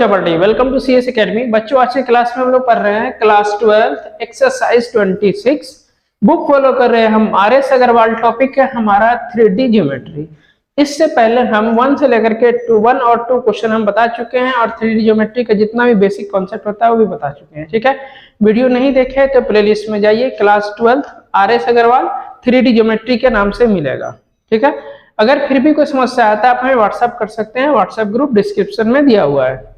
चपटी, welcome to CS academy. बच्चों आज की क्लास में हम लोग पढ़ रहे हैं क्लास 12 एक्सरसाइज 26। बुक फॉलो कर रहे हैं हम आर एस अग्रवाल। टॉपिक है हमारा 3D ज्योमेट्री। इससे पहले हम 1 से लेकर के 1 और 2 क्वेश्चन हम बता चुके हैं और 3D ज्योमेट्री का जितना भी बेसिक कॉन्सेप्ट होता है वो भी बता चुके हैं। ठीक है, वीडियो नहीं देखे तो प्लेलिस्ट में जाइए, class 12 R S Agarwal 3D geometry के नाम से मिलेगा। ठीक है, अगर फिर भी कोई समस्या आता है आप हमें व्हाट्सएप कर सकते हैं, व्हाट्सएप ग्रुप डिस्क्रिप्शन में दिया हुआ है।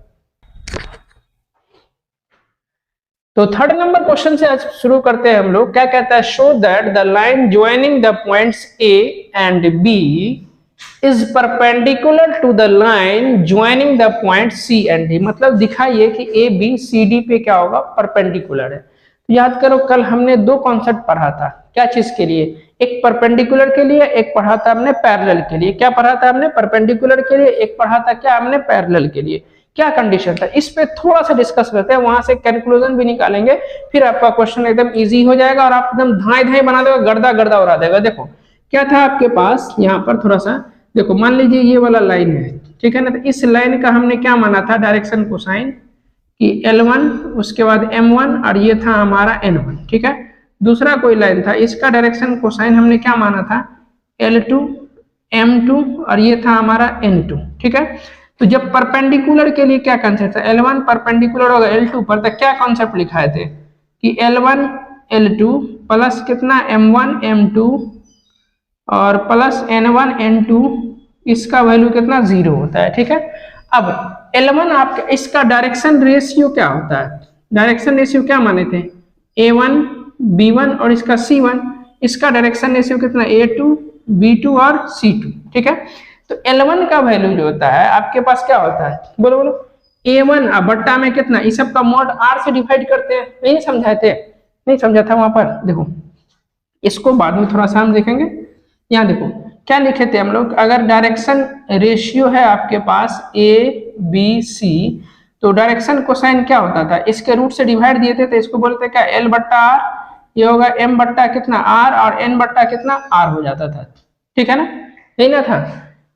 तो 3rd नंबर क्वेश्चन से आज शुरू करते हैं हम लोग। क्या कहता है, show that the line joining the points A and B is perpendicular to the line joining the point C and D. मतलब दिखाइए कि ए बी सी डी पे क्या होगा, परपेंडिकुलर है। तो याद करो कल हमने 2 कॉन्सेप्ट पढ़ा था। क्या चीज के लिए, एक परपेंडिकुलर के लिए, एक पढ़ा था हमने पैरेलल के लिए। क्या पढ़ा था हमने, परपेंडिकुलर के लिए, एक पढ़ा था क्या हमने पैरेलल के लिए। क्या कंडीशन था, इस पे थोड़ा सा डिस्कस करते हैं, वहां से कंक्लूजन भी निकालेंगे, फिर आपका क्वेश्चन एकदम इजी हो जाएगा और आप एकदम धाए धाए बना देगा, गर्दा गर्दा उड़ा देगा। देखो क्या था आपके पास, यहाँ पर थोड़ा सा देखो, मान लीजिए ये वाला लाइन है, ठीक है ना। तो इस लाइन का हमने क्या माना था, डायरेक्शन कोसाइन कि L1, उसके बाद M1 और ये था हमारा N1। ठीक है, दूसरा कोई लाइन था, इसका डायरेक्शन कोसाइन हमने क्या माना था, L2 M2 और ये था हमारा N2। ठीक है, तो जब परपेंडिकुलर के लिए क्या कंसेप्ट था, L1 परपेंडिकुलर होगा L2 पर, तो क्या कॉन्सेप्ट लिखाए थे कि L1 L2 प्लस कितना M1 M2 और प्लस N1 N2, इसका वैल्यू कितना 0 होता है। ठीक है, अब L1 आपका इसका डायरेक्शन रेशियो क्या होता है, डायरेक्शन रेशियो क्या माने थे, A1 B1 और इसका C1, इसका डायरेक्शन रेशियो कितना A2 B2 और C2। ठीक है, तो L1 का वैल्यू जो होता है आपके पास क्या होता है, बोलो बोलो, A1 अब बट्टा में कितना, इस सब का मॉड R से डिवाइड करते हैं। नहीं समझाए थे, नहीं समझा था वहां पर, देखो इसको बाद में थोड़ा सा हम देखेंगे। यहाँ देखो क्या लिखे थे हम लोग, अगर डायरेक्शन रेशियो है आपके पास A B C, तो डायरेक्शन कोसाइन क्या होता था, इसके रूट से डिवाइड दिए थे तो इसको बोलते क्या L बट्टा R, ये होगा M बट्टा कितना R और N बट्टा कितना R हो जाता था। ठीक है ना, यही ना था।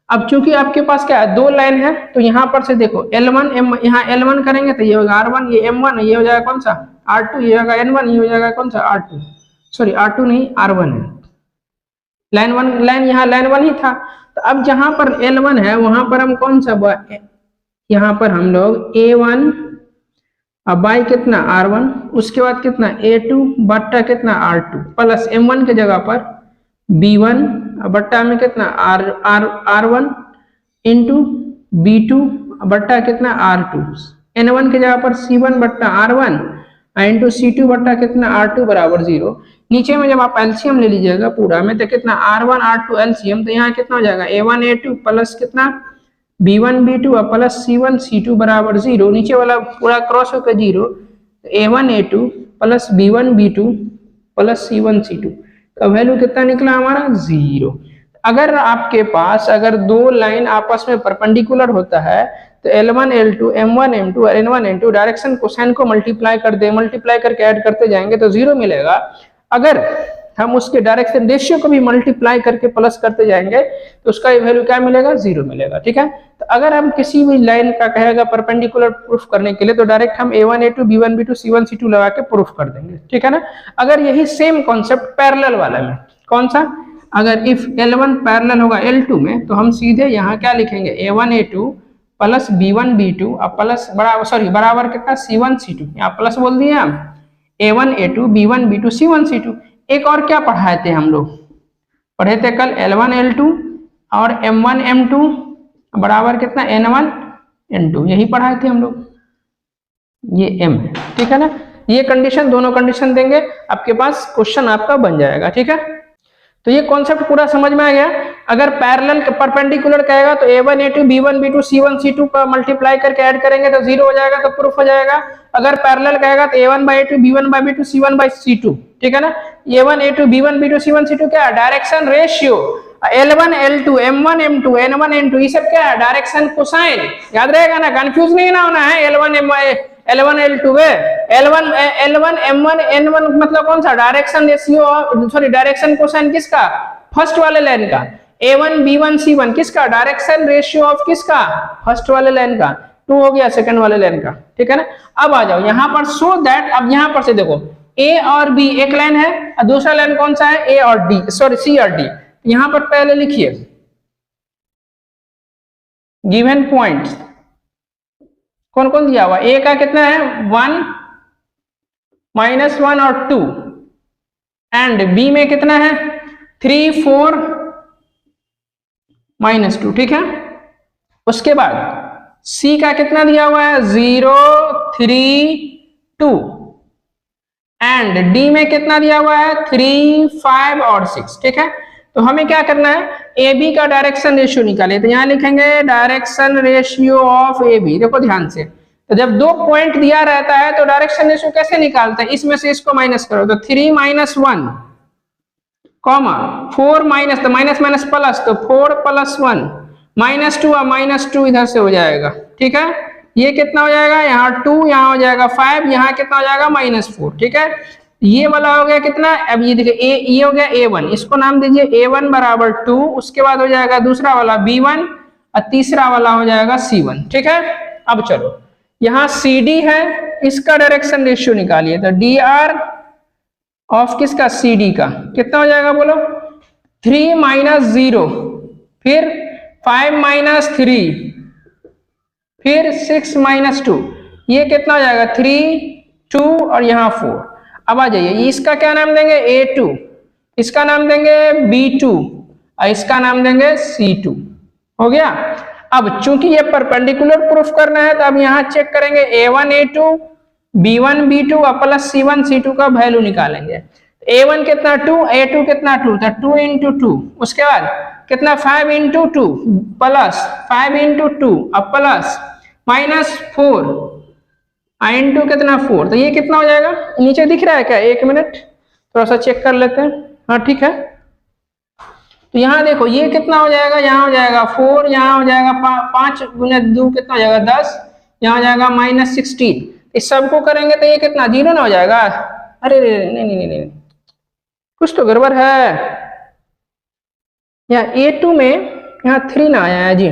अब चूंकि आपके पास क्या है, 2 लाइन है, तो यहाँ पर से देखो L1 M, यहाँ L1 करेंगे तो ये होगा R1, ये M1, ये हो जाएगा कौन सा R2, ये होगा N1, ये हो जाएगा कौन सा R2, सॉरी R2 नहीं R1 है। लाइन 1, लाइन यहाँ लाइन 1 ही था। तो अब जहां पर L1 है वहां पर हम कौन सा, यहाँ पर हम लोग A1 अब बाई कितना R1, उसके बाद कितना A2 बट्टा कितना R2 प्लस M1 के जगह पर B1 बट्टा में कितना R1 इंटू B2 बट्टा कितना R2, N1 के जगह पर C1 बट्टा R1 इंटू C2 बट्टा कितना R2 बराबर 0। नीचे में जब आप एलसीएम ले लीजिएगा पूरा में तो कितना R1 R2 एलसीएम, तो यहाँ कितना हो जाएगा A1 A2 प्लस कितना B1 B2 और प्लस C1 C2 बराबर 0। नीचे वाला पूरा क्रॉस होकर 0, तो A1 A2 plus B1 B2 plus C1 C2 का वैल्यू कितना निकला हमारा 0। अगर आपके पास अगर 2 लाइन आपस में परपेंडिकुलर होता है तो L1 L2 M1 M2 और N1 N2 डायरेक्शन कोसाइन को मल्टीप्लाई कर दे, मल्टीप्लाई करके ऐड करते जाएंगे तो 0 मिलेगा। अगर हम उसके डायरेक्शन रेशियो को भी मल्टीप्लाई करके प्लस करते जाएंगे तो उसका वैल्यू क्या मिलेगा, 0 मिलेगा। ठीक है, तो अगर हम किसी भी लाइन का कहेगा परपेंडिकुलर प्रूफ करने के लिए तो डायरेक्ट हम A1 A2 B1 B2 C1 C2 लगा के प्रूफ कर देंगे। ठीक है ना। अगर यही सेम कॉन्सेप्ट पैरेलल वाला में, कौन सा, अगर इफ L1 पैरेलल होगा L2 में तो हम सीधे यहाँ क्या लिखेंगे A1 A2 plus B1 B2 और प्लस बराबर कितना C1 C2, यहाँ प्लस बोल दिए हम A1 A2 B1 B2 C1 C2। एक और क्या पढ़ाए थे हम लोग, पढ़े थे कल L1 L2 और M1 M2 बराबर कितना N1 N2, यही पढ़ाए थे हम लोग, ये M है। ठीक है ना, ये कंडीशन, दोनों कंडीशन देंगे आपके पास क्वेश्चन आपका बन जाएगा। ठीक है, तो ये कॉन्सेप्ट पूरा समझ में आ गया। अगर पैरेलल परपेंडिकुलर कहेगा तो A1 A2 B1 B2 C1 C2 का मल्टीप्लाई करके ऐड करेंगे तो 0 हो जाएगा, तो प्रूफ हो जाएगा। अगर पैरेलल कहेगा तो A1 by A2 B1 by B2 C1 by C2। ठीक है ना, A1 A2 B1 B2 C1 C2 क्या है, direction ratio. L1 L2 M1 M2 N1 N2 ये सब क्या है, डायरेक्शन कोसाइन। याद रहेगा ना, कंफ्यूज नहीं ना होना है। L1 L2 है, L1 M1 N1 मतलब कौन सा, direction ratio, sorry direction cosine किसका, फर्स्ट वाले लाइन का। A1 B1 C1 किसका, डायरेक्शन रेशियो ऑफ किसका, फर्स्ट वाले लाइन का। 2 हो गया सेकंड वाले लाइन का, ठीक है ना। अब आ जाओ यहाँ पर सो दैट, अब यहाँ पर से देखो ए और बी एक लाइन है और दूसरा लाइन कौन सा है, ए और डी, सॉरी सी और डी। यहाँ पर पहले लिखिए गिवन पॉइंट्स कौन कौन दिया हुआ, ए का कितना है 1 -1 और 2, एंड बी में कितना है 3 4 -2, ठीक है। उसके बाद सी का कितना दिया हुआ है 0 3 2, एंड डी में कितना दिया हुआ है 3 5 और 6, ठीक है। तो हमें क्या करना है, ए बी का डायरेक्शन रेशियो निकाले, तो यहां लिखेंगे direction ratio of A B. देखो ध्यान से, तो जब 2 पॉइंट दिया रहता है तो डायरेक्शन रेशियो कैसे निकालते हैं, इसमें से इसको माइनस करो, तो 3 -1 कॉमा 4 माइनस, तो माइनस माइनस प्लस, तो 4 + 1 -2 और -2 इधर से हो जाएगा, ठीक है। ये कितना हो जाएगा, यहाँ 2, यहाँ हो जाएगा 5, यहाँ कितना हो जाएगा -4, ठीक है। ये वाला हो गया कितना, अब ये देखिए ये हो गया a1, इसको नाम दीजिए a1 = 2, उसके बाद हो जाएगा दूसरा वाला b1 और तीसरा वाला हो जाएगा c1, ठीक है। अब चलो यहाँ cd है, इसका डायरेक्शन रेशियो निकालिए, तो dr ऑफ किसका, cd का कितना हो जाएगा बोलो, 3 - 0, फिर 5 - 3, फिर 6 - 2, ये कितना हो जाएगा 3 2 और यहाँ 4। अब आ जाइए, इसका क्या नाम देंगे a2, इसका नाम देंगे b2 और इसका नाम देंगे c2, हो गया। अब चूंकि ये परपेंडिकुलर प्रूफ करना है तो अब यहाँ चेक करेंगे a1 a2 b1 b2 और प्लस c1 c2 का वैल्यू निकालेंगे। a1 कितना 2, a2 कितना 2, तो 2 × 2, उसके बाद कितना 5 × 2 प्लस 5 × 2 और प्लस -4 इंटू कितना 4, तो ये कितना हो जाएगा, नीचे दिख रहा है क्या, 1 मिनट थोड़ा सा चेक कर लेते हैं, हाँ ठीक है। तो यहाँ देखो ये कितना हो जाएगा, यहाँ हो जाएगा 4, यहाँ हो जाएगा 5 × 2 कितना हो जाएगा 10, यहाँ हो जाएगा -16, इस सबको करेंगे तो ये कितना 0 ना हो जाएगा। अरे नहीं, कुछ तो गड़बड़ है, यहाँ a2 में यहाँ 3 ना आया है जी,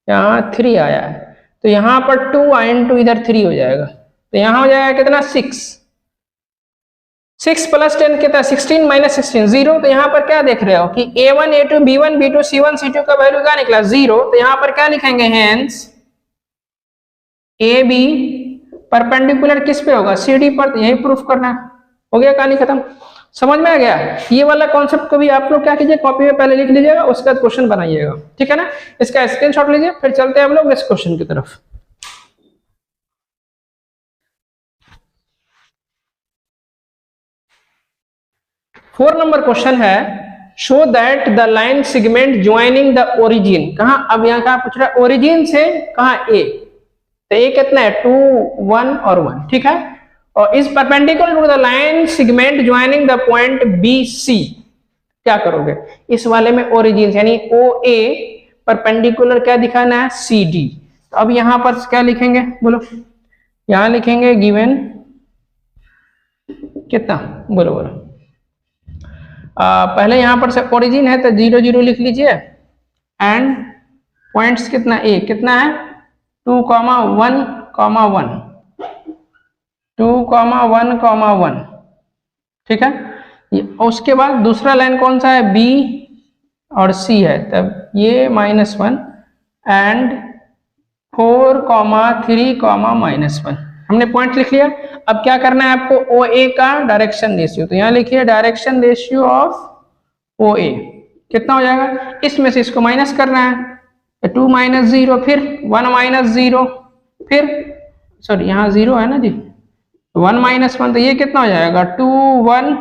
यहाँ 3 आया है, तो यहाँ पर 2 × इधर 3 हो जाएगा, तो यहाँ हो जाएगा कितना 6 + 10 कितना 16 - 16 0। तो यहाँ पर क्या देख रहे हो कि a1 a2 b1 b2 c1 c2 का वैल्यू क्या निकला 0, तो यहाँ पर क्या लिखेंगे, हेंस ए बी परपेंडिकुलर किस पे होगा, सी डी पर, तो यही प्रूफ करना है। हो गया, कहानी खत्म, समझ में आ गया। ये वाला कॉन्सेप्ट को भी आप लोग क्या कीजिए, कॉपी में पहले लिख लीजिएगा, उसके बाद क्वेश्चन बनाइएगा, ठीक है ना। इसका स्क्रीनशॉट लीजिए, फिर चलते हैं हम लोग नेक्स्ट क्वेश्चन की तरफ। फोर नंबर क्वेश्चन है, show that the line segment joining the origin, कहा, अब यहाँ कहा पूछ रहा है ओरिजिन से कहा ए, तो ए कितना है 2 1 और 1, ठीक है। और इस perpendicular to the line segment joining the point B C, क्या करोगे इस वाले में ओरिजिन यानी ओ ए परपेंडिकुलर क्या दिखाना है सी डी। तो अब यहां पर क्या लिखेंगे बोलो, यहां लिखेंगे गिवन कितना, बोलो बोलो। पहले यहां पर से ओरिजिन है तो 0 0 लिख लीजिए, एंड पॉइंट्स कितना ए कितना है 2, 1, 1 2, 1, 1, ठीक है। उसके बाद दूसरा लाइन कौन सा है बी और सी है, तब ये -1 एंड 4, 3, -1 हमने पॉइंट लिख लिया। अब क्या करना है आपको ओ ए का डायरेक्शन रेशियो, तो यहां लिखिए डायरेक्शन रेशियो ऑफ ओ ए कितना हो जाएगा, इसमें से इसको माइनस करना है, 2 - 0 फिर 1 - 0 फिर सॉरी यहाँ 0 है ना जी, 1 - 1 तो ये कितना हो जाएगा 2 1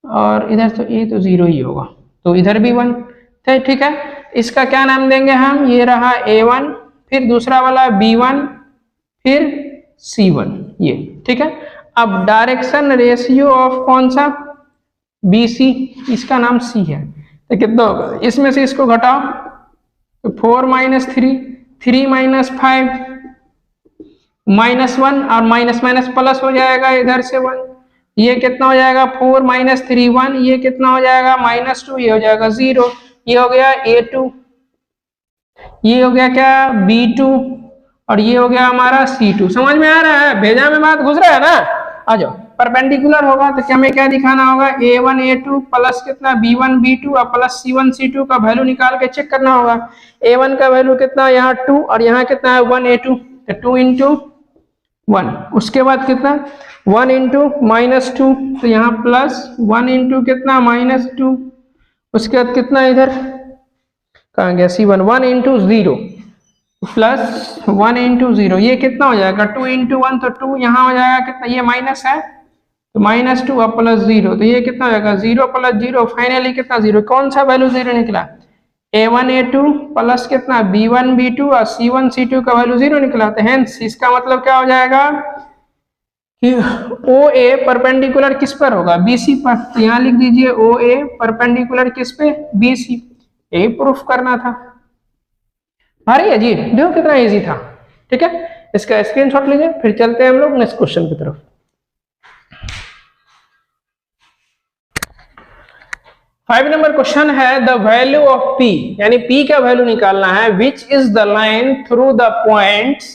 और इधर तो ये तो 0 ही होगा, तो इधर भी 1, ठीक है। इसका क्या नाम देंगे हम, ये रहा A1 फिर दूसरा वाला B1 फिर C1 ये, ठीक है। अब डायरेक्शन रेशियो ऑफ कौन सा BC, इसका नाम C है, तो कितना होगा, इसमें से इसको घटाओ तो 4 - 3 3 - 5 -1 और माइनस माइनस प्लस हो जाएगा इधर से 1, ये कितना हो जाएगा 4 - 3 1, ये कितना हो जाएगा -2, ये हो जाएगा 0, ये हो गया A2, ये हो गया क्या B2 और ये हो गया हमारा C2। समझ में आ रहा है, भेजा में बात घुस रहा है ना? आ जाओ। परपेंडिकुलर होगा तो हमें क्या दिखाना होगा, A1 A2 प्लस कितना B1 B2 और प्लस C1 C2 का वैल्यू निकाल के चेक करना होगा। A1 का वैल्यू कितना, यहाँ 2 और यहाँ कितना है 1 A2, तो 2 इंटू 1। उसके बाद कितना 1 इंटू -2, तो यहाँ प्लस 1 इंटू कितना -2। उसके बाद कितना इधर कहाँ गया C1, 1 इंटू 0 प्लस 1 इंटू 0, ये कितना हो जाएगा 2 इंटू 1, तो 2 यहाँ हो जाएगा कितना, ये माइनस है तो -2 और प्लस 0, तो ये कितना हो जाएगा 0 प्लस 0, फाइनली कितना 0। कौन सा वैल्यू 0 निकला, A1 A2 प्लस कितना B1 B2 और C1 C2 का वैल्यू 0 निकला। तो हेंस इसका मतलब क्या हो जाएगा कि OA परपेंडिकुलर किस पर होगा, BC पर। तो यहाँ लिख दीजिए OA परपेंडिकुलर किस पे, BC। यही प्रूफ करना था। आ रही है जी, देखो कितना इजी था। ठीक है, इसका स्क्रीनशॉट लीजिए, फिर चलते हैं हम लोग नेक्स्ट क्वेश्चन की तरफ। फाइव नंबर क्वेश्चन है द वैल्यू ऑफ P, यानी P का वैल्यू निकालना है, which is the line through the points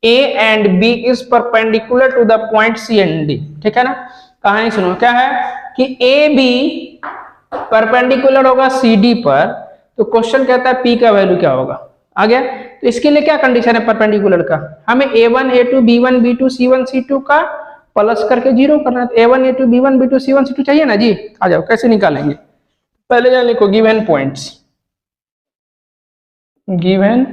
A and B is perpendicular to the point C and D। ठीक है ना, कहानी सुनो, क्या है कि AB परपेंडिकुलर होगा CD पर, तो क्वेश्चन कहता है P का वैल्यू क्या होगा। आ गया, तो इसके लिए क्या कंडीशन है परपेंडिकुलर का, हमें A1 A2 B1 B2 C1 C2 का प्लस करके 0 करना है। A1 A2 B1 B2 C1 C2 चाहिए ना जी। आ जाओ, कैसे निकालेंगे, पहले जान लिखो गिवन पॉइंट्स। गिवन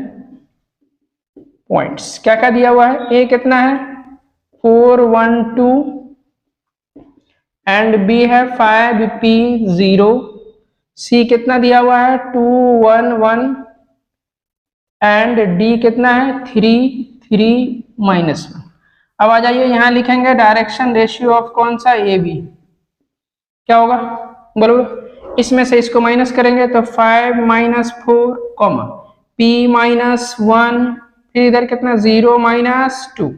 पॉइंट्स क्या क्या दिया हुआ है, A कितना है 4 1 2 एंड B है 5 P 0, C कितना दिया हुआ है 2 1 1 एंड D कितना है 3 3 -1। अब आ जाइए, यहां लिखेंगे डायरेक्शन रेशियो ऑफ कौन सा AB, क्या होगा बोलो। इसमें से इसको माइनस करेंगे तो 5 -4 कॉमा P -1, फिर इधर कितना 0 -2,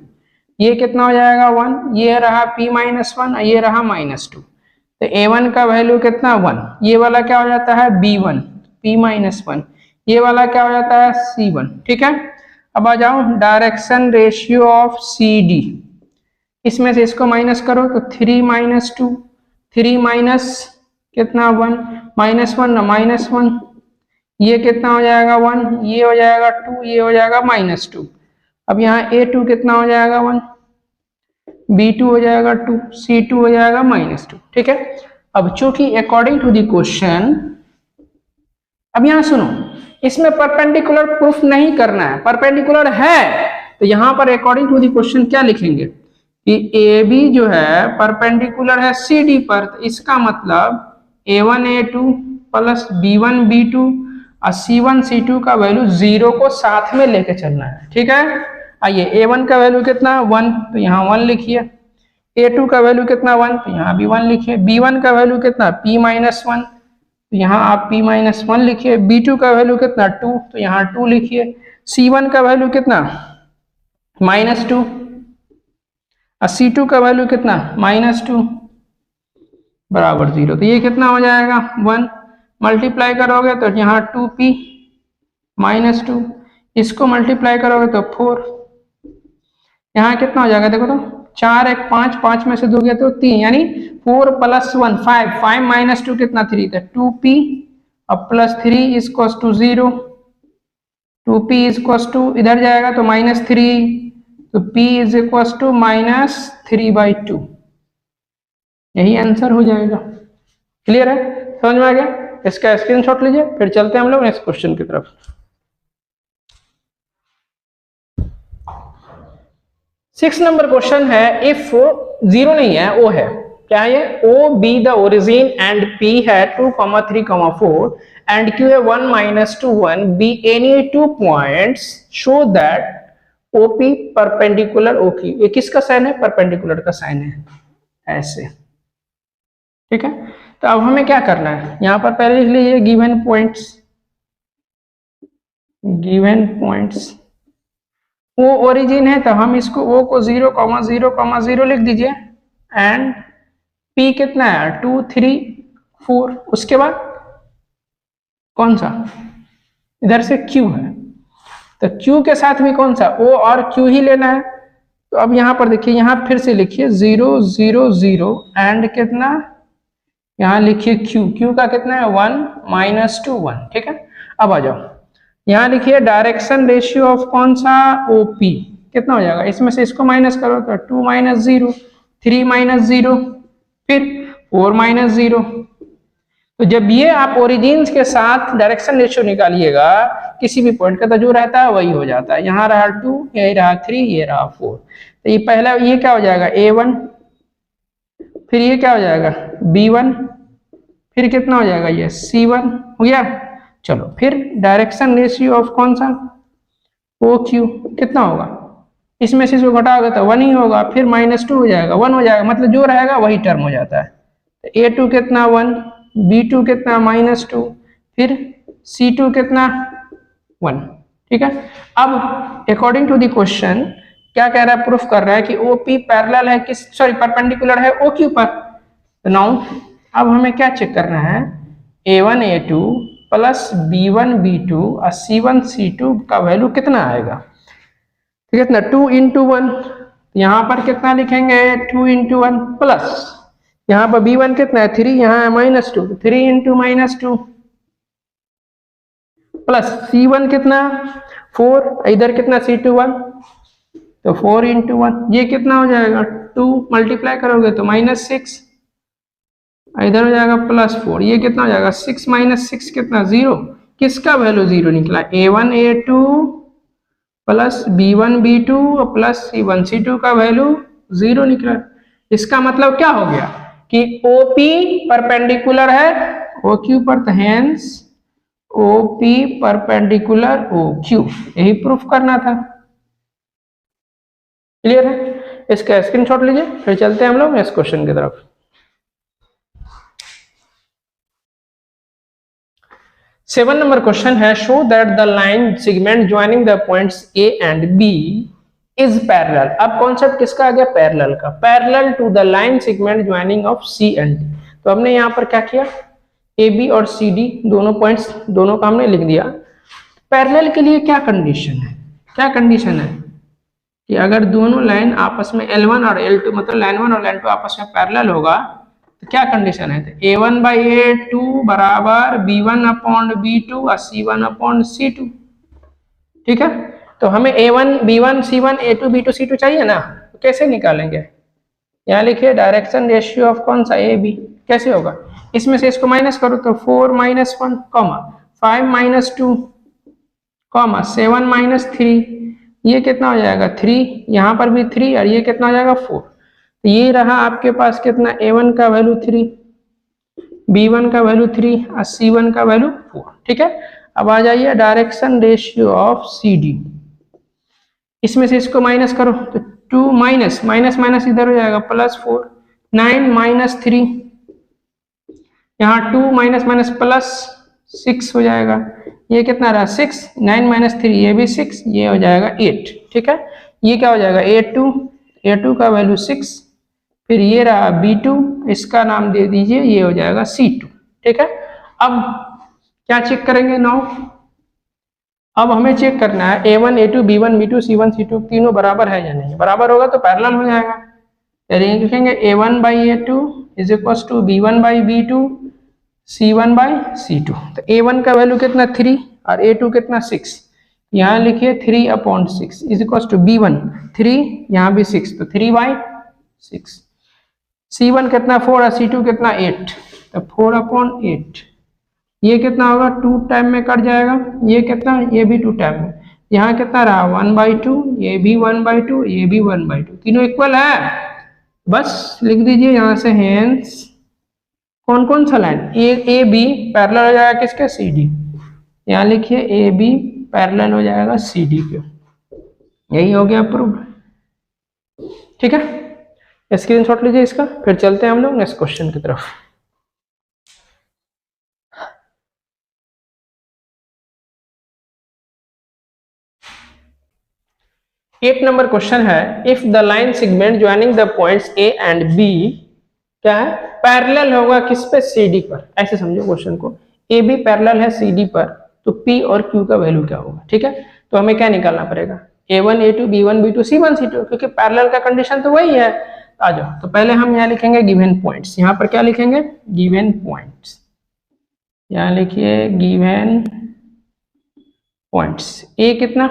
ये कितना हो जाएगा 1, ये रहा P -1 और ये रहा -2। तो A1 का वैल्यू कितना 1, ये वाला क्या हो जाता है B1 P -1, ये वाला क्या हो जाता है C1। ठीक है, अब आ जाओ डायरेक्शन रेशियो ऑफ CD, इसमें से इसको माइनस करो तो 3 -2, 3 माइनस कितना 1 -1 ना -1, ये कितना हो जाएगा 1, ये हो जाएगा 2, ये हो जाएगा -2। अब यहाँ A2 कितना हो जाएगा 1, B2 हो जाएगा 2, C2 हो जाएगा -2। ठीक है, अब चूंकि अकॉर्डिंग टू द क्वेश्चन, अब यहाँ सुनो, इसमें परपेंडिकुलर प्रूफ नहीं करना है, परपेंडिकुलर है तो यहाँ पर अकॉर्डिंग टू द क्वेश्चन क्या लिखेंगे कि AB जो है परपेंडिकुलर है CD पर, तो इसका मतलब A1 A2 plus B1 B2 और C1 C2 का वैल्यू 0 को साथ में लेके चलना है। ठीक है, आइए A1 का वैल्यू कितना 1, तो यहाँ 1 लिखिए। A2 का वैल्यू कितना 1, तो यहाँ भी 1 लिखिए। B1 का वैल्यू कितना P -1, तो यहाँ आप P -1 लिखिए। B2 का वैल्यू कितना 2, तो यहाँ 2 लिखिए। C1 का वैल्यू कितना -2 और C2 का वैल्यू कितना -2 बराबर 0, तो ये कितना हो जाएगा 1, मल्टीप्लाई करोगे तो यहाँ 2P -2, इसको मल्टीप्लाई करोगे तो 4, यहाँ कितना हो जाएगा देखो तो 4 1 5, 5 में से 2 गया तो 3, यानी 4 + 1 5, 5 -2 कितना 3, तो 2P और +3 = 0, 2P = इधर जाएगा तो -3, तो P = -3/2, यही आंसर हो जाएगा। क्लियर है, समझ में आ गया, इसका स्क्रीनशॉट लीजिए, फिर चलते हैं हम लोग नेक्स्ट क्वेश्चन की तरफ। 6 नंबर क्वेश्चन है, इफ 0 नहीं है O है, क्या है ये O B the origin and P है 2, 3, 4 एंड Q है 1 -2 1 B any 2 points show that OP perpendicular OQ। ये किसका साइन है, परपेंडिकुलर का साइन है, ऐसे। ठीक है, तो अब हमें क्या करना है, यहाँ पर पहले लिख लीजिए given points. Given points O origin है तो हम इसको O को 0, 0, 0 लिख दीजिए एंड P कितना है 2 3 4, उसके बाद कौन सा इधर से Q है, तो Q के साथ भी कौन सा O और Q ही लेना है। तो अब यहाँ पर देखिए, यहाँ फिर से लिखिए 0 0 0 एंड कितना, यहाँ लिखिए Q का कितना है 1 - 2 1, ठीक है। अब आ जाओ, यहाँ लिखिए डायरेक्शन रेशियो ऑफ कौन सा OP कितना हो जाएगा, इसमें से इसको माइनस करो तो 2 - 0 3 - 0 फिर 4 - 0। तो जब ये आप ओरिजिन्स के साथ डायरेक्शन रेशियो निकालिएगा किसी भी पॉइंट का, तो जो रहता है वही हो जाता है। यहाँ रहा 2, यही रहा 3, ये रहा 4। तो ये पहला, ये क्या हो जाएगा A1, फिर ये क्या हो जाएगा B1, फिर कितना हो जाएगा ये C1 हो गया। चलो फिर डायरेक्शन रेशियो ऑफ कौन सा OQ कितना होगा, इसमें से जो घटाओगे तो 1 ही होगा, फिर -2 हो जाएगा 1 हो जाएगा, मतलब जो रहेगा वही टर्म हो जाता है। तो A2 कितना 1, B2 कितना -2, फिर C2 कितना 1, ठीक है। अब अकॉर्डिंग टू द क्वेश्चन क्या कह रहा है, प्रूफ कर रहा है कि OP पैरेलल है किस, सॉरी परपेंडिकुलर है OQ पर। तो नाउ अब हमें क्या चेक करना है, A1 A2 plus B1 B2 और C1 C2 का वैल्यू कितना आएगा, ठीक है ना, 2 × 1, यहाँ पर कितना लिखेंगे 2 × 1 प्लस यहाँ पर B1 कितना है 3, यहाँ है -2, 3 × -2 प्लस C1 कितना 4, इधर कितना C2 1, तो 4 × 1, ये कितना हो जाएगा 2 मल्टीप्लाई करोगे तो -6, इधर हो जाएगा +4, ये कितना हो जाएगा 6 - 6 कितना 0, किसका वैल्यू 0 निकला, A1 A2 plus B1 B2 plus C1 C2 का वैल्यू 0 निकला। इसका मतलब क्या हो गया कि OP परपेंडिकुलर है OQ पर, तो हेंस OP परपेंडिकुलर OQ, यही प्रूफ करना था। क्लियर है, इसका स्क्रीनशॉट लीजिए, फिर चलते हैं हम लोग नेक्स्ट क्वेश्चन की तरफ। 7 नंबर क्वेश्चन है, show that the line segment joining the points A and B is parallel. अब कॉन्सेप्ट किसका आ गया, पैरेलल का, parallel to the line segment joining of C and D। तो हमने यहाँ पर क्या किया, AB और CD दोनों पॉइंट्स, दोनों का हमने लिख दिया। पैरेलल के लिए क्या कंडीशन है, क्या कंडीशन है कि अगर दोनों लाइन आपस में L1 और L2 मतलब लाइन 1 और लाइन 2 आपस में पैरेलल होगा तो क्या कंडीशन है, तो A1/A2 बराबर B1/B2 और C1/C2, ठीक है। तो हमें A1 B1 C1 A2 B2 C2 चाहिए ना, तो कैसे निकालेंगे, यहाँ लिखिए डायरेक्शन रेशियो ऑफ कौन सा AB, कैसे होगा, इसमें से इसको माइनस करो तो 4 - 1 5 - 2 7 - 3, ये कितना हो जाएगा 3, यहाँ पर भी 3 और ये कितना हो जाएगा 4। तो ये रहा आपके पास कितना, A1 का वैल्यू 3, B1 का वैल्यू 3 और C1 का वैल्यू 4, ठीक है। अब आ जाइए डायरेक्शन रेशियो ऑफ CD, इसमें से इसको माइनस करो तो 2 माइनस माइनस इधर हो जाएगा +4, 9 - 3, यहाँ 2 माइनस +6 हो जाएगा, ये कितना रहा 6, 9 - 3 ये भी 6, ये हो जाएगा 8, ठीक है। ये क्या हो जाएगा A2 का वैल्यू 6, फिर ये रहा B2, इसका नाम दे दीजिए, ये हो जाएगा C2, ठीक है। अब क्या चेक करेंगे नाउ, अब हमें चेक करना है A1 A2 B1 B2 C1 C2 तीनों बराबर है या नहीं, बराबर होगा तो पैरेलल हो जाएगा। लिखेंगे A1/A2 is equal to B1/B2 C1/C2। तो A1 का वैल्यू कितना 3 और A2 कितना 6, यहाँ लिखिए 3/6 इज इक्वल टू B1 3, यहाँ भी 6 तो 3/6, C1 कितना 4 और C2 कितना 8, तो 4/8, ये कितना होगा 2 टाइम में कट जाएगा, ये कितना, ये भी 2 टाइम में, यहाँ कितना रहा 1/2, ये भी 1/2, ये भी 1/2, तीनों इक्वल है, बस लिख दीजिए यहाँ से हेंस कौन कौन सा लाइन AB पैरेलल हो जाएगा किसके, CD, यहाँ लिखिए AB पैरेलल हो जाएगा CD के, यही हो गया प्रूफ, ठीक है। स्क्रीनशॉट लीजिए इसका, फिर चलते हैं हम लोग नेक्स्ट क्वेश्चन की तरफ। एट नंबर क्वेश्चन है, if the line segment joining the points A and B क्या है, पैरेलल होगा किस पे, CD पर। ऐसे समझो क्वेश्चन को, AB पैरेलल है CD पर, तो P और Q का वैल्यू क्या होगा, ठीक है। तो हमें क्या निकालना पड़ेगा, A1 A2 B1 B2 C1 C2, क्योंकि पैरेलल का कंडीशन तो वही है। आ जाओ, तो पहले हम यहाँ लिखेंगे गिवन पॉइंट्स। यहाँ पर क्या लिखेंगे, गिवन पॉइंट्स। यहाँ लिखिए गिवन पॉइंट्स। ए कितना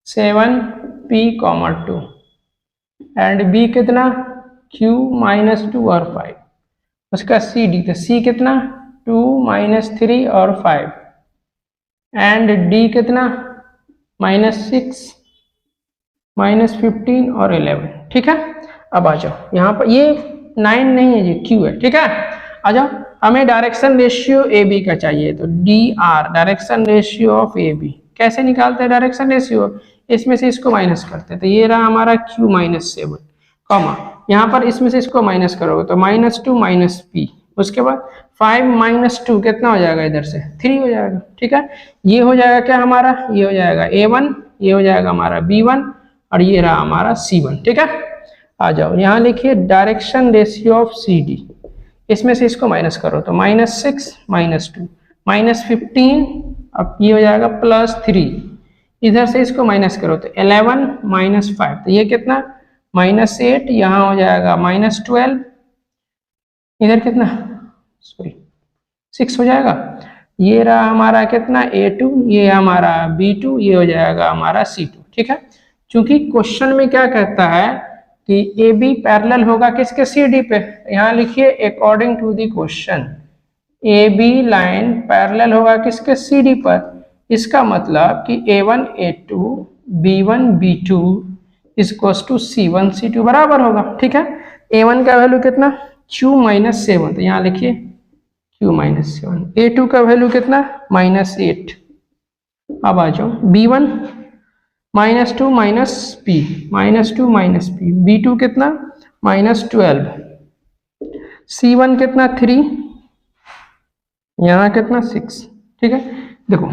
7 P, 2 एंड बी कितना Q -2 और 5। उसका सी डी, तो सी कितना 2 -3 और 5 एंड डी कितना -6 -15 और 11। ठीक है, अब आ जाओ यहाँ पर, ये 9 नहीं है, ये Q है। ठीक है, आ जाओ, हमें डायरेक्शन रेशियो ए बी का चाहिए, तो D R direction ratio of A B. कैसे निकालते हैं डायरेक्शन रेशियो, इसमें से इसको माइनस करते हैं, तो ये रहा हमारा Q -7, कॉमा यहाँ पर इसमें से इसको माइनस करोगे तो -2 P, उसके बाद 5 -2 कितना हो जाएगा, इधर से 3 हो जाएगा। ठीक है, ये हो जाएगा क्या हमारा, ये हो जाएगा A1, ये हो जाएगा हमारा B1 और ये रहा हमारा C1। ठीक है, आ जाओ यहाँ लिखिए डायरेक्शन रेशियो ऑफ CD, इसमें से इसको माइनस करो तो -6 -2 -15, अब ये हो जाएगा +3, इधर से इसको माइनस करो तो 11 -5, तो ये कितना -8, यहाँ हो जाएगा -12, इधर कितना सॉरी 6 हो जाएगा। ये रहा हमारा कितना A2, ये हमारा B2, ये हो जाएगा हमारा C2। ठीक है, क्योंकि क्वेश्चन में क्या कहता है कि AB पैरेलल होगा किसके CD पे, यहाँ लिखिए according to the question AB line parallel होगा किसके CD पर। इसका मतलब कि A1 A2 B1 B2 = C1 C2 बराबर होगा। ठीक है, A1 का वैल्यू कितना Q -7, तो यहाँ लिखिए Q -7, A2 का वैल्यू कितना -8। अब आ जाओ B1 -2 P -2 P, B2 कितना -12, C1 कितना 3, यहाँ कितना 6। ठीक है, देखो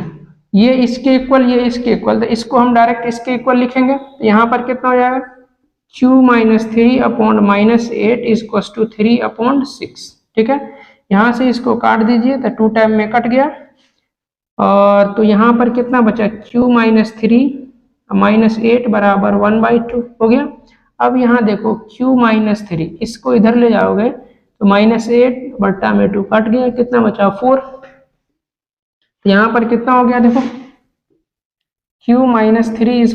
ये इसके इक्वल, ये इसके इक्वल, तो इसको हम डायरेक्ट इसके इक्वल लिखेंगे, तो यहाँ पर कितना हो जाएगा Q -3 अपॉन -8 = 3/6। ठीक है, यहाँ से इसको काट दीजिए तो 2 टाइम में कट गया, और तो यहाँ पर कितना बचा Q -3 -8 बराबर 1/2 हो गया। अब यहाँ देखो Q -3, इसको इधर ले जाओगे तो -8 बट्टा में 2 कट गया, कितना बचा 4। यहाँ पर कितना हो गया देखो Q -3 =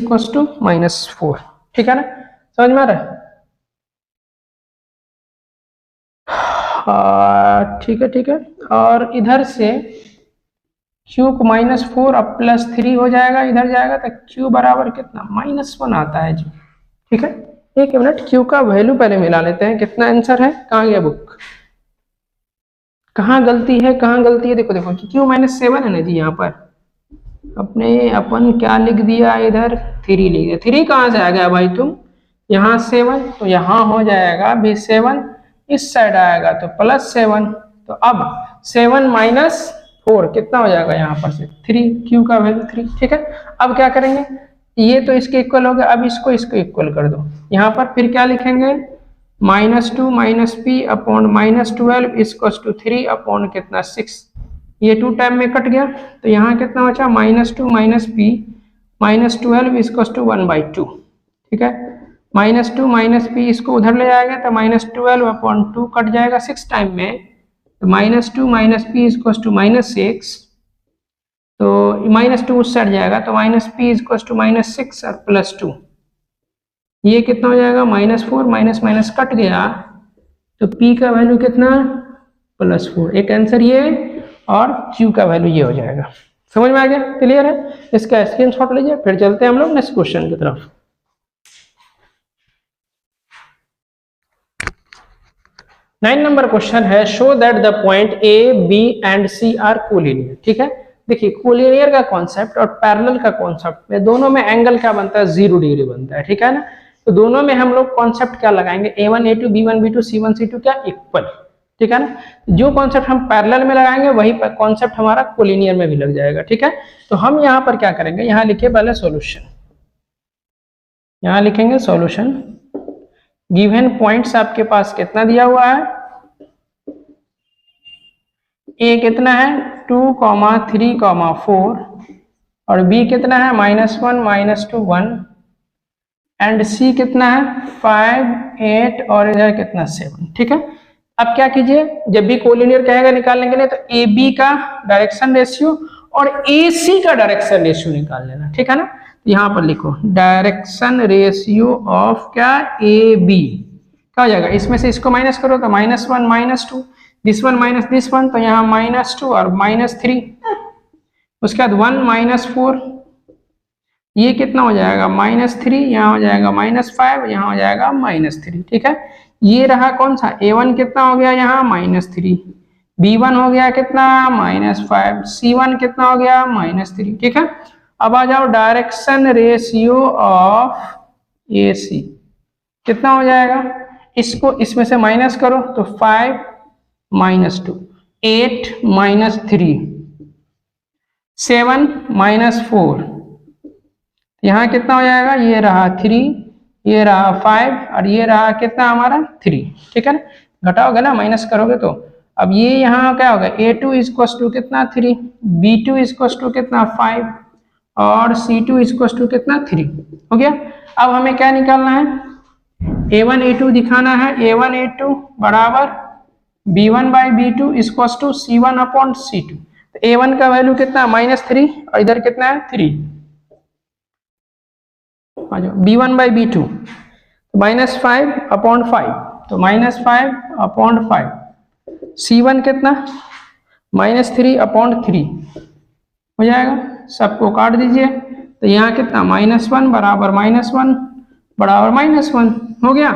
-4। ठीक है ना, समझ में आ रहा है। ठीक है, और इधर से Q को -4 अब +3 हो जाएगा, इधर जाएगा तो Q बराबर कितना -1 आता है जी। ठीक है, एक मिनट, Q का वैल्यू पहले मिला लेते हैं, कितना आंसर है, कहाँ गया बुक, कहाँ गलती है, कहाँ गलती है, देखो देखो Q -7 है ना जी। यहाँ पर अपन क्या लिख दिया, इधर 3 लिख दिया। 3 कहाँ से आ गया भाई तुम, यहाँ 7, तो यहाँ हो जाएगा भी 7, इस साइड आएगा तो +7, तो अब 7 -4 कितना हो जाएगा, यहाँ पर से 3, Q का वैल्यू 3। ठीक है, अब क्या करेंगे, ये तो इसके इक्वल हो गया, अब इसको इक्वल कर दो। यहाँ पर फिर क्या लिखेंगे -2 P अपॉन -12 = 3 अपॉन कितना 6, ये 2 टाइम में कट गया, तो यहाँ कितना बचा -2 P -12 = 1/2। ठीक है, -2 P इसको उधर ले जाएगा तो -12/2 कट जाएगा 6 टाइम में, तो -2 P = -6, तो -2 उस साइड जाएगा तो -P = -6 और +2, ये कितना हो जाएगा -4, माइनस कट गया, तो P का वैल्यू कितना +4, एक आंसर ये, और Q का वैल्यू ये हो जाएगा। समझ में आ गया, क्लियर है, इसका स्क्रीनशॉट लीजिए, फिर चलते हैं हम लोग नेक्स्ट क्वेश्चन की तरफ। नाइन नंबर क्वेश्चन है, show that the point A, B and C are collinear. ठीक है, देखिए कोलिनियर का कॉन्सेप्ट और पैरेलल का कॉन्सेप्ट में दोनों में एंगल क्या बनता है, 0 डिग्री बनता है। ठीक है ना, तो दोनों में हम लोग कॉन्सेप्ट क्या लगाएंगे, A1 A2 B1 B2 C1 C2 क्या इक्वल। ठीक है ना, जो कॉन्सेप्ट हम पैरेलल में लगाएंगे वही कॉन्सेप्ट हमारा कोलिनियर में भी लग जाएगा। ठीक है, तो हम यहाँ पर क्या करेंगे, यहाँ लिखिए पहले सॉल्यूशन, यहाँ लिखेंगे सॉल्यूशन। गिवन पॉइंट्स आपके पास कितना दिया हुआ है, A कितना है 2, 3, 4 और b कितना है -1 -2 1 एंड c कितना है 5 8 और इधर कितना 7। ठीक है, अब क्या कीजिए, जब भी कोलिनियर कहेगा निकालने के लिए तो ए बी का डायरेक्शन रेशियो और ए सी का डायरेक्शन रेशियो निकाल लेना। ठीक है ना, तो यहाँ पर लिखो डायरेक्शन रेशियो ऑफ क्या ए बी क्या हो जाएगा, इसमें से इसको माइनस करो तो -1 -2 this one minus this one, तो यहाँ -2 और -3, उसके बाद 1 -4, ये कितना हो जाएगा -3, यहाँ हो जाएगा -5, यहाँ हो जाएगा -3। ठीक है, ये रहा कौन सा a1 कितना हो गया यहाँ -3, b1 हो गया कितना -5, c1 कितना हो गया -3। ठीक है, अब आ जाओ डायरेक्शन रेशियो ऑफ ए सी कितना हो जाएगा, इसको इसमें से माइनस करो तो 5 -2 8 -3 7 -4, यहाँ कितना हो जाएगा, ये रहा 3, ये रहा 5 और ये रहा कितना हमारा 3। ठीक है ना, घटाओगे ना माइनस करोगे तो अब ये यहाँ क्या होगा a2 इक्वल्स टू कितना 3, b2 इक्वल्स टू कितना 5 और c2 इक्वल्स टू कितना 3 हो गया। अब हमें क्या निकालना है, a1 a2 दिखाना है, a1 a2 बराबर b1 by b2 equals to c1 upon c2। तो a1 का वैल्यू कितना -3 और इधर कितना है 3, b1 बाई b2 -5 अपॉन 5, तो -5 अपॉन 5, c1 कितना -3 अपॉन 3 हो जाएगा, सबको काट दीजिए तो यहाँ कितना -1 बराबर -1 बराबर -1 हो गया,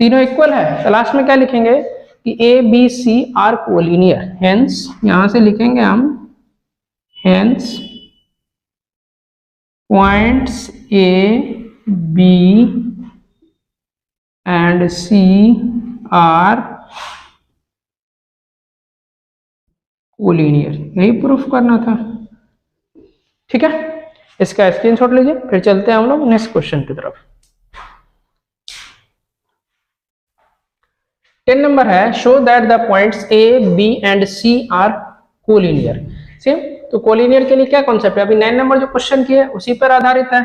तीनों इक्वल है। तो लास्ट में क्या लिखेंगे कि A B C are collinear, hence यहाँ से लिखेंगे हम hence points A B and C are collinear, यही प्रूफ करना था। ठीक है, इसका स्क्रीनशॉट लीजिए, फिर चलते हैं हम लोग नेक्स्ट क्वेश्चन की तरफ। 10 नंबर है show that the points A B and C are collinear. Same, तो कोलिनियर के लिए क्या कॉन्सेप्ट है, अभी 9 नंबर जो क्वेश्चन किया है उसी पर आधारित है।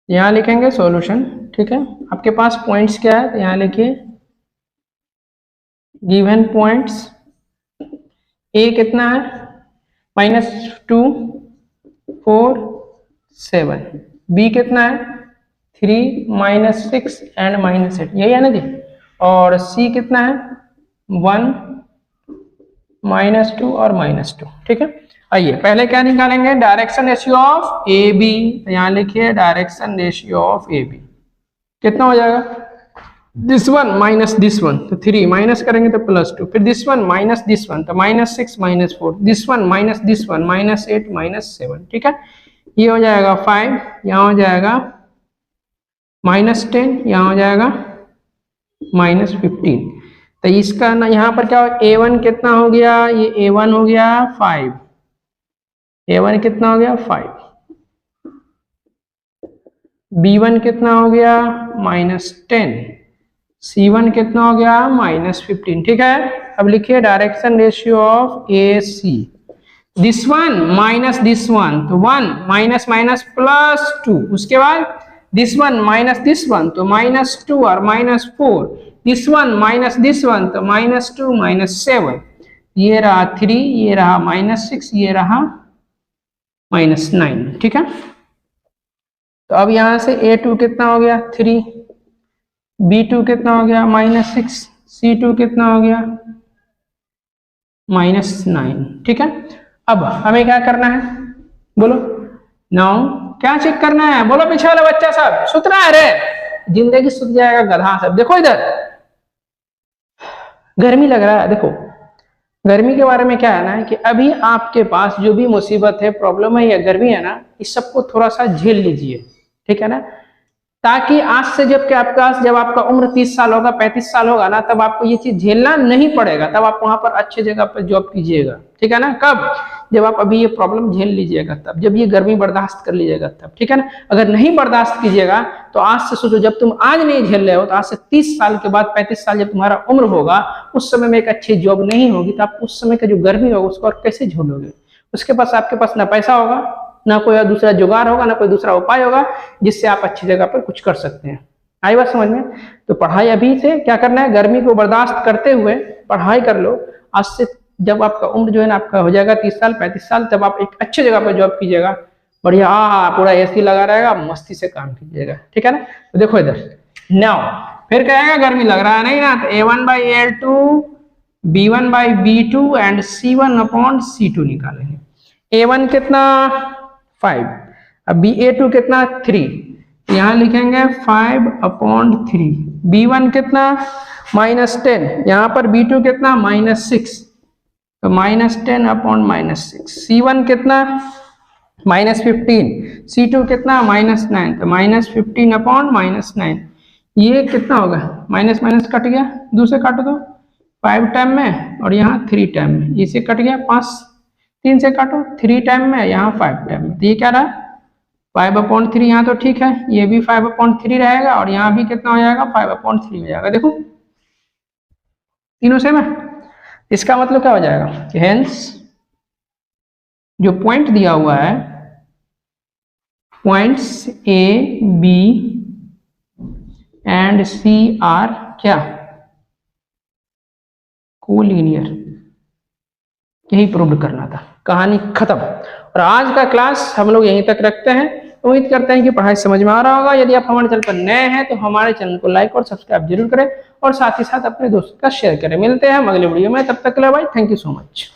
यहां लिखेंगे सॉल्यूशन। ठीक है, आपके पास पॉइंट्स क्या है तो यहां लिखिए गिवन पॉइंट्स ए कितना है -2 4 7, बी कितना है 3 -6 एंड -8, यही है ना जी, और सी कितना है 1 -2 और -2। ठीक है, आइए पहले क्या निकालेंगे, direction ratio of A B, यहाँ लिखिए direction ratio of A B कितना हो जाएगा, this one minus this one तो 3 माइनस करेंगे तो +2, फिर this one minus this one तो -6 -4, this one minus this one -8 -7। ठीक है, ये हो जाएगा 5, यहाँ हो जाएगा -10, यहाँ हो जाएगा -15। तो इसका ना यहाँ पर क्या हो, a1 कितना हो गया, ये a1 हो गया 5, a1 कितना हो गया 5, b1 कितना हो गया -10, c1 कितना हो गया -15। ठीक है, अब लिखिए direction ratio of A C, this one minus this one तो 1 माइनस माइनस +2, उसके बाद this one minus this one तो -2 और -4, this one minus this one तो -2 -7, ये रहा 3, ये रहा -6, ये रहा -9। ठीक है, तो अब यहां से a2 कितना हो गया 3, b2 कितना हो गया -6, c2 कितना हो गया -9। ठीक है, अब हमें क्या करना है बोलो, नाउ क्या चेक करना है बोलो, पीछे वाला बच्चा सब सुत रहा है रे, जिंदगी सुत जाएगा गधा सब। देखो इधर गर्मी लग रहा है, देखो गर्मी के बारे में क्या है ना कि अभी आपके पास जो भी मुसीबत है, प्रॉब्लम है या गर्मी है ना, इस सबको थोड़ा सा झेल लीजिए। ठीक है ना, ताकि आज से जब आपका उम्र 30 साल होगा 35 साल होगा ना, तब आपको ये चीज झेलना नहीं पड़ेगा, तब आप वहां पर अच्छे जगह पर जॉब कीजिएगा। ठीक है ना, कब, जब आप अभी ये प्रॉब्लम झेल लीजिएगा तब, जब ये गर्मी बर्दाश्त कर लीजिएगा तब। ठीक है ना, अगर नहीं बर्दाश्त कीजिएगा तो आज से सोचो, जब तुम आज नहीं झेल रहे हो तो आज से 30 साल के बाद 35 साल जब तुम्हारा उम्र होगा, उस समय में एक अच्छी जॉब नहीं होगी, तो आप उस समय का जो गर्मी होगा उसको और कैसे झेलोगे। उसके पास आपके पास ना पैसा होगा, ना कोई दूसरा जुगाड़ होगा, ना कोई दूसरा उपाय होगा जिससे आप अच्छी जगह पर कुछ कर सकते हैं। आई बात समझ में? तो पढ़ाई अभी से क्या करना है, गर्मी को बर्दाश्त करते हुए पढ़ाई कर लो। आज से जब आपका उम्र जो है ना आपका हो जाएगा 30 साल 35 साल, तब आप एक अच्छी जगह पर जॉब कीजिएगा, बढ़िया पूरा एसी लगा रहेगा, मस्ती से काम कीजिएगा, ठीक है ना। तो देखो इधर नाउ फिर कहेगा गर्मी लग रहा है नहीं ना, तो A1/L2 B1/B2 एंड C1/C2 निकालेंगे। A1 कितना 5, अब A2 कितना 3, यहाँ लिखेंगे 5/3। B1 कितना -10, यहाँ पर B2 कितना -6, तो -10/6। C1 कितना -15, C2 कितना -9, तो -15/9। ये कितना होगा, माइनस माइनस कट गया, दूसरे काटो तो 5 टाइम में और यहाँ 3 टाइम में, इसे कट गया 5, 3 से काटो 3 टाइम में, यहाँ 5 टाइम में, तो ये क्या रहा 5/3। यहाँ तो ठीक है, ये भी 5/3 रहेगा और यहाँ भी कितना हो जाएगा 5/3 हो जाएगा। देखो तीनों सेम है, इसका मतलब क्या हो जाएगा, हेंस जो पॉइंट दिया हुआ है, points A, B and C are क्या कोलिनियर, यही प्रूव करना था, कहानी खत्म। और आज का क्लास हम लोग यहीं तक रखते हैं। उम्मीद करते हैं कि पढ़ाई समझ में आ रहा होगा। यदि आप हमारे चैनल पर नए हैं तो हमारे चैनल को लाइक और सब्सक्राइब जरूर करें और साथ ही साथ अपने दोस्तों का शेयर करें। मिलते हैं हम अगले वीडियो में, तब तक के लिए भाई थैंक यू सो मच।